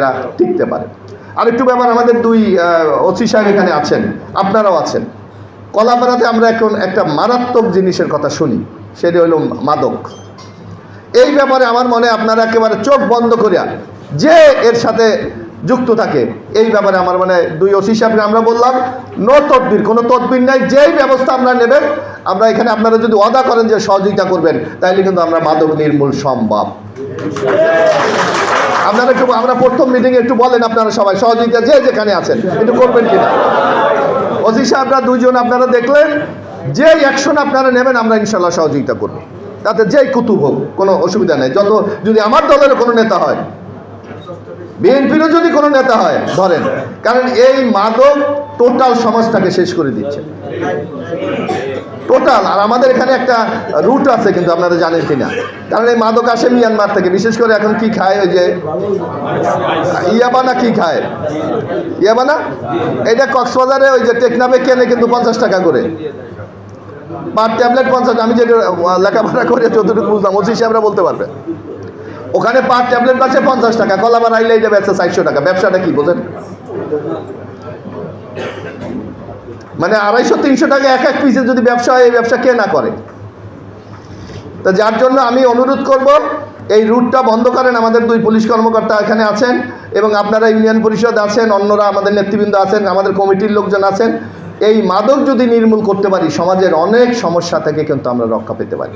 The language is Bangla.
এরা টিকতে পারে। আরেকটু ব্যাপার, আমাদের দুই ওসি সাহেব এখানে আছেন, আপনারাও আছেন। কলাপাড়াতে আমরা এখন একটা মারাত্মক জিনিসের কথা শুনি, সেটা হলো মাদক। এই ব্যাপারে আমার মনে আপনারা একেবারে চোখ বন্ধ করিয়া যে এর সাথে যুক্ত থাকে, এই ব্যাপারে আমার মানে দুই ওসি সাহেবকে আমরা বললাম নো তদবির, কোনো তদবির নাই, যেই ব্যবস্থা আমরা নেবেন আমরা এখানে, আপনারা যদি ওয়াদা করেন যে সহযোগিতা করবেন, তাইলে কিন্তু আমরা মাদক নির্মূল সম্ভব। আপনারা একটু, আমরা প্রথম মিটিংয়ে একটু বলেন আপনারা সবাই সহযোগিতা যে যেখানে আছেন একটু করবেন কিনা। ওসি সাহেবরা দুইজন আপনারা দেখলেন, যে অ্যাকশন আপনারা নেবেন আমরা ইনশাল্লাহ সহযোগিতা করব, তাতে যেই কুতুব হোক কোনো অসুবিধা নেই। যত যদি আমার দলের কোনো নেতা হয়, বিএনপিরও যদি কোনো নেতা হয় ধরেন, কারণ এই মাদক টোটাল সমাজটাকে শেষ করে দিচ্ছে টোটাল। আর আমাদের এখানে একটা রুট আছে, কিন্তু আপনারা জানেন কিনা, কারণ এই মাদক আসে মিয়ানমার থেকে। বিশেষ করে এখন কি খায়, ওই যে ইয়াবানা, কি খায় ইয়াবানা, এটা কক্সবাজারে ওই যে টেকনাফে কেনে কিন্তু 50 টাকা করে পার ট্যাবলেট, 50। আমি যেটা লেখাপড়া করে যতটুকু বুঝলাম, ওসি সাহেবরা বলতে পারবে, ওখানে পার ট্যাবলেট আছে 50 টাকা, কলাবার আইলে এটা বেচে 400 টাকা। ব্যবসাটা কি বোঝেন? মানে 250-300 টাকা এক এক পিসে যদি ব্যবসা হয়, এই ব্যবসা কে না করে? তা যার জন্য আমি অনুরোধ করব, এই রুটটা বন্ধ করেন। আমাদের দুই পুলিশ কর্মকর্তা এখানে আছেন এবং আপনারা ইউনিয়ন পরিষদ আছেন, অন্যরা আমাদের নেতৃবৃন্দ আছেন, আমাদের কমিটির লোকজন আছেন। এই মাদক যদি নির্মূল করতে পারি, সমাজের অনেক সমস্যা থেকে কিন্তু আমরা রক্ষা পেতে পারি।